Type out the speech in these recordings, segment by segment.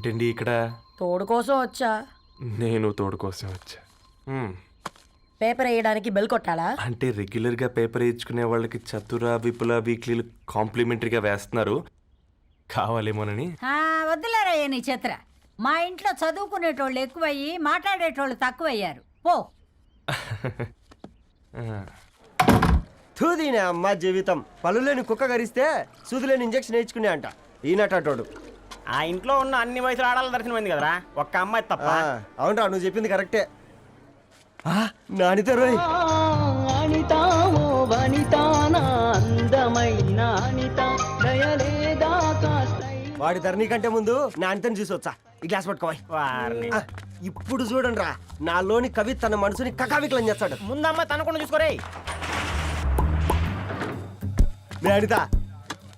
ఏంటండి ఇక్కడ? తోడు కోసం వచ్చా. నేను తోడు కోసం వచ్చా. పేపర్ వేయడానికి బెల్ కొట్టాలా? అంటే రెగ్యులర్గా పేపర్ వేయించుకునే వాళ్ళకి చతుర విపుల వీక్లీలు కాంప్లిమెంటరీగా వేస్తున్నారు, కావాలేమోనని. వద్దులేరా నీ చిత్ర. మా ఇంట్లో చదువుకునేటోళ్ళు ఎక్కువయ్యి మాట్లాడేటోళ్ళు తక్కువయ్యారు. పో. తూదీనే అమ్మ జీవితం. పళ్ళులేని కుక్క గరిస్తే సూదులేని ఇంజక్షన్ వేయించుకునే అంట ఈనటోడు. ఆ ఇంట్లో ఉన్న అన్ని వయసులో ఆడాల దర్శనమైంది కదరా, ఒక్క అమ్మాయి తప్ప. అవునరా, నువ్వు చెప్పింది కరెక్టే. నానిత రోయ్, వాడి ధరణి కంటే ముందు నానితని చూసి వచ్చా. ఈ గ్లాస్ పట్టుకోవాలి. ఇప్పుడు చూడండి రా, నాలోని కవి తన మనసుని కకావికలం చేస్తాడు. ముందమ్మ తనకుండా చూసుకోరే. అనిత,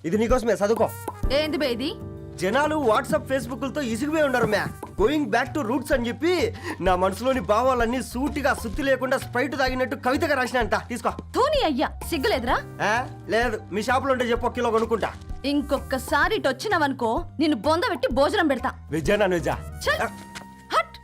ఇది నీకోసమే, చదువుకో. ఏంది బేది? జనాలు వాట్సాప్ ఫేస్బుక్లతో ఇసిగిపోయి ఉన్నారు మ్యా. గోయింగ్ బ్యాక్ టు రూట్స్ అని చెప్పి నా మనసులోని భావాలన్నీ సూటిగా సుత్తి లేకుండా స్ప్రైట్ తాగినట్టు కవితగా రాసిన అంట. తీసుకో. తూని అయ్యా, సిగ్గులేదురా? లేదు, మీ షాపులో ఉంటే చెప్పు, 1 కిలో కొనుక్కుంటా. ఇంకొకసారి ఇటు వచ్చినావనుకో నిన్ను బొంద పెట్టి భోజనం పెడతా. వెజ్జా నాన్ వెజ్జా? హట్.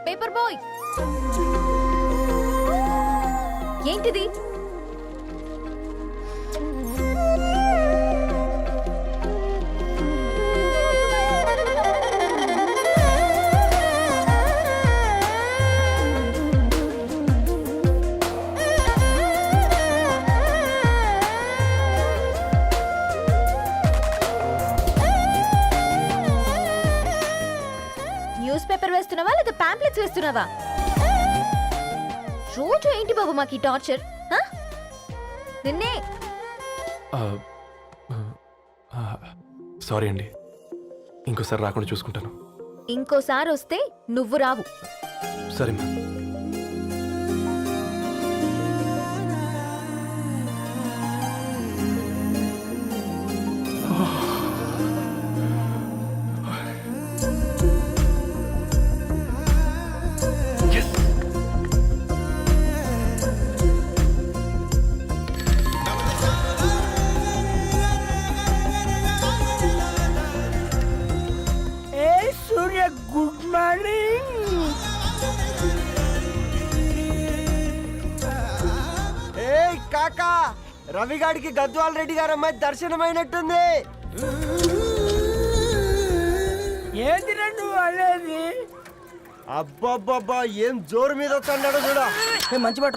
పేపర్ బాయ్, ఏంటిది? న్యూస్ పేపర్ వేస్తున్నావా లేదా పాంప్లెట్స్ వేస్తున్నావా? రోజు ఏంటి బాబు మాకు ఈ టార్చర్? నిన్నే. సారీ అండి, ఇంకోసారి రాకుండా చూసుకుంటాను. ఇంకోసారి వస్తే నువ్వు రావు. సరే మ్యామ్. Good morning. ఏ కాకా, రవిగాడికి గద్వాల్ రెడ్డి గారు అమ్మాయి దర్శనమైనట్టుంది. ఏంటి నువ్వు అనేది? అబ్బబ్బబ్బా, ఏం జోరు మీద వస్తున్నాడో చూడ. మంచి బట్ట.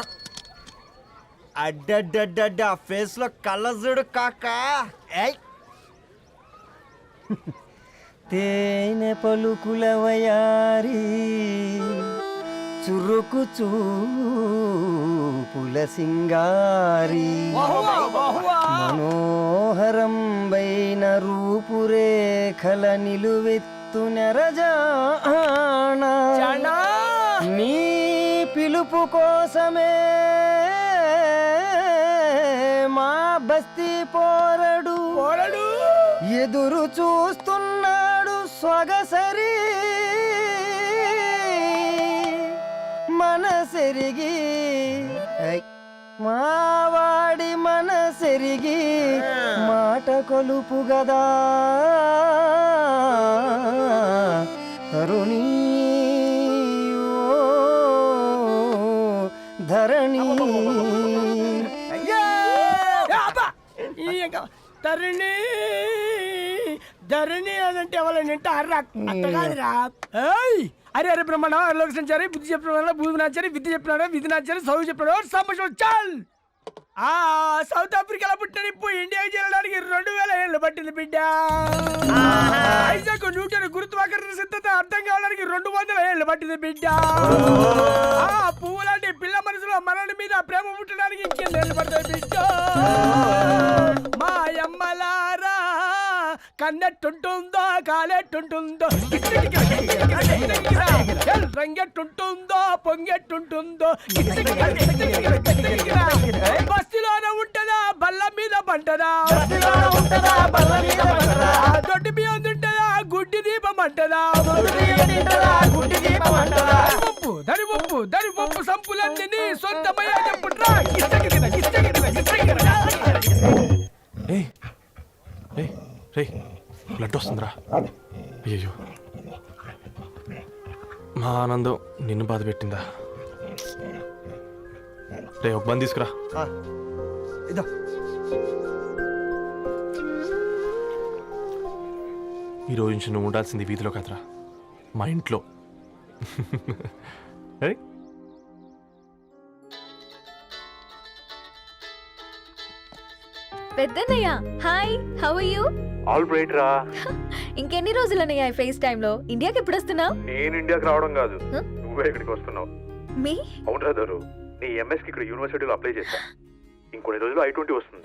అడ్డడ్డడ్డ ఫేస్ లో కళ్ళ చూడు కాకా. తేనె పలుకుల వయారి చురుకు చూపుల సింగారి మనోహరం బైన రూపురేఖల నిలువెత్తు నెరజానా నీ పిలుపు కోసమే మా బస్తీ పోరడు ఎదురు చూస్తున్నాడు స్వగసరి. మనసెరిగి మావాడి మనసెరిగి మాట కొలుపు గదా తరుణీ ధరణి. ధరణి ధరణి అనంటే ఎవరైనా అట్ట కాదురా. అరే అరే బ్రహ్మణ లోక సంచారి, బుద్ధి చెప్పిన భూమి నాచారి, విద్య చెప్పినాడు విధి నాచారి, చదువు చెప్పినాడు సంభాషణ చాల్. సౌత్ ఆఫ్రికాలో పుట్టిన ఇప్పుడు ఇండియాకి చేరడానికి 2000 ఏళ్ళు పట్టింది బిడ్డ. ఐజాక్ న్యూటన్ గురుత్వాకర్షణ సిద్ధత అర్థం కావడానికి 200 ఏళ్ళు పట్టింది బిడ్డ. పువ్వు లాంటి పిల్ల మనసులో మనని మీద ప్రేమ పుట్టడానికి ఇంకేళ్ళు పడతాయి బిడ్డ. మా అమ్మలారా కన్నెట్టుంటుందో కాలెట్టుంటుందో రంగెట్టుంటుందో పొంగెట్టుంటుందో బస్తిలోనే ఉంటదా బల్ల మీద పంటదా దొడ్డి బియ్యం తింటదా గుడ్డి దీపం అంటదా దరి పప్పు సంపులన్నీ సొంతమయ్యా చెప్పుట్రా ఏయ్ ఏయ్ రే బ్లడ్ వస్తుందిరా అయ్యో మా ఆనందం నిన్ను బాధ పెట్టిందా రే ఒక బంద్ తీసుకురా ఇదో ఈ రోజు నుంచి నువ్వు ఉండాల్సింది వీధిలో కదరా మా ఇంట్లో ఏయ్ పెద్దన్నయ్య hi how are you all right రా. ఇంకెన్ని రోజులన్నయ్య ఈ ఫేస్ టైమ్ లో ఇండియాకి ఎప్పుడు వస్తున్నావు నేను ఇండియాకి రావడం కాదు, Huh? నువ్వే ఇక్కడికి వస్తున్నావు. మీ అవునరా దొరు, నీ ఎంఎస్ కి ఇక్కడ యూనివర్సిటీలో అప్లై చేశా. ఇంకొన్ని రోజులు I-20 వస్తుంది.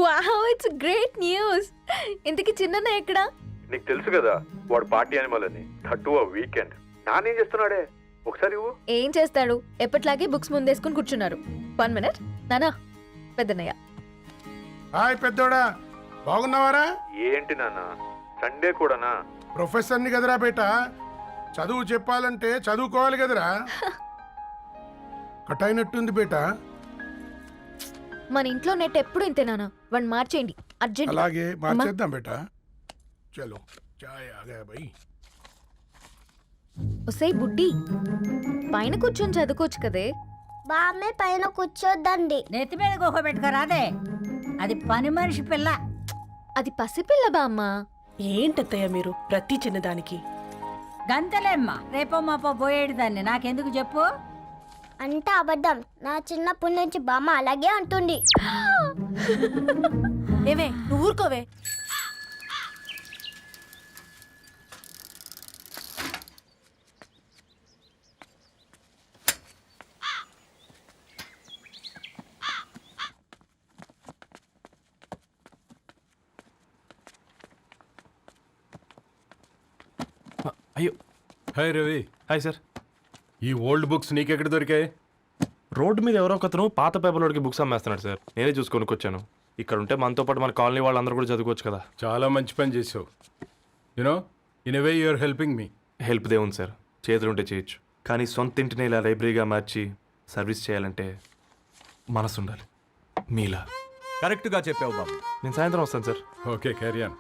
Wow it's great news. ఇంతకి చిన్నన్న ఎక్కడ? నీకు తెలుసు కదా వాడు పార్టీ అనిమల్ అని, థర్టూ ఆ వీకెండ్. నానేం చేస్తున్నాడే ఒకసారి ఇవ్వు. ఏం చేస్తాడు, ఎప్పట్లాగే బుక్స్ ముందేసుకుని కూర్చున్నారు. 1 మినిట్ నానా. పెద్దన్నయ్య హాయ్ పెద్దోడా, బాగున్నావారా? ఏంటి నాన్న సండే కూడానా? ప్రొఫెసర్ని కదరా బేట, చదువు చెప్పాలంటే చదువుకోవాలి కదరా. కట్ అయినట్టుంది బేట. మన ఇంట్లో నెట్ ఎప్పుడు ఇంతే నానా. వన్ మార్చేయండి అర్జెంట్. అలాగే మార్చేద్దాం బేట. చలో చాయ్ ఆగా భయ్. ఒసేయ్ బుడ్డి, పైన కూర్చొని చదువుకోవచ్చు కదే. బామ్మే పైన కూర్చోద్దండి. నెత్తి మీద గుహ పెట్టుకోరాదే, అది పని మనిషి పిల్ల. అది పసిపిల్ల బామ్మ. ఏంటత్తయ్య మీరు ప్రతి చిన్నదానికి? గంతలేమ్మా, రేపో మాపో పోయేడు దాన్ని నాకెందుకు చెప్పు. అంత అబద్ధం. నా చిన్నప్పటి నుంచి బామ్మ అలాగే అంటుంది. ఏవే నువ్వు ఊరుకోవే. అయ్యో హాయ్ రవి, హాయ్ సార్. ఈ ఓల్డ్ బుక్స్ నీకెక్కడ దొరికాయి? రోడ్డు మీద ఎవరో ఒకతను పాత పేపర్లోకి బుక్స్ అమ్మేస్తున్నాడు సార్. నేనే చూసుకొని వచ్చాను. ఇక్కడ ఉంటే మనతో పాటు మన కాలనీ వాళ్ళందరూ కూడా చదువుకోవచ్చు కదా. చాలా మంచి పని చేసావు. You know in a way you are helping me. Help దేవుంది సార్, చేతులుంటే చేయొచ్చు. కానీ సొంత ఇంటిని ఇలా లైబ్రరీగా మార్చి సర్వీస్ చేయాలంటే మనసు ఉండాలి. మీలా. కరెక్ట్గా చెప్పావు బాబు. నేను సాయంత్రం వస్తాను sir. Okay carry on.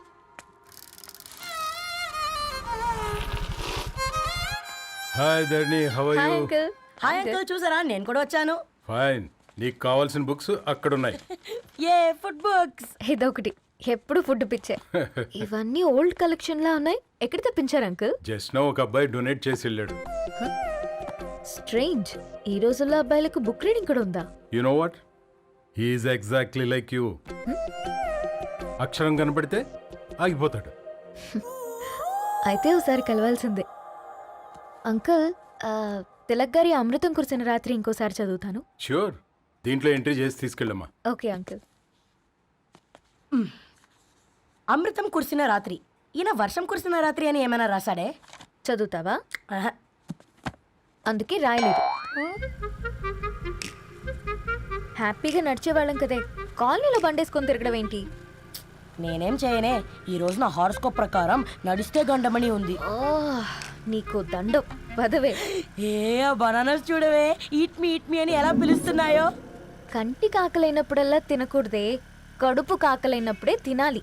Hi Dharni, how are hi you? Uncle. Hi uncle, చూసారా నేను కూడా వచ్చాను. ఫైన్. నీకు కావాల్సిన బుక్స్ అక్కడ ఉన్నాయి. ఏ ఫుడ్ బుక్స్? ఇదొకటి, ఎప్పుడు ఫుడ్ పిచ్చే. ఇవన్నీ ఓల్డ్ కలెక్షన్ లా ఉన్నాయి. ఎక్కడ తెప్పించారు అంకుల్? జస్ట్ నో ఒక అబ్బాయి డొనేట్ చేసి వెళ్ళాడు. స్ట్రేంజ్, ఈ రోజుల్లో అబ్బాయిలకు బుక్ రీడింగ్ కూడా ఉందా? You know what, he's exactly like you. అక్షరం కనపడితే ఆగిపోతాడు. అయితే ఒకసారి కలవాల్సిందే. అంకుల్, తిలక్ గారి అమృతం కురిసిన రాత్రి ఇంకోసారి చదువుతాను. ష్యూర్, దీంట్లో ఎంట్రీ చేసి తీసుకెళ్ళమ్మా. Okay uncle. అమృతం కురిసిన రాత్రి. ఈయన వర్షం కురిసిన రాత్రి అని ఏమైనా రాశాడే? చదువుతావా? ఆహా. అందుకే రాయలేదు. హ్యాపీగా నడిచేవాళ్ళం కదే, కాలనీలో బండేసుకొని తిరగడం ఏంటి? నేనేం చేయనే, ఈ రోజు నా హారోస్కోప్ ప్రకారం నడిస్తే గండమణి ఉంది. ఓ, నీకు దండం పదవే. ఏ బనానాస్ చూడవే, ఈట్ మీ అని ఎలా పిలుస్తున్నాయో. కంటి కాకలైనప్పుడల్లా తినకూడదే, కడుపు కాకలైనప్పుడే తినాలి.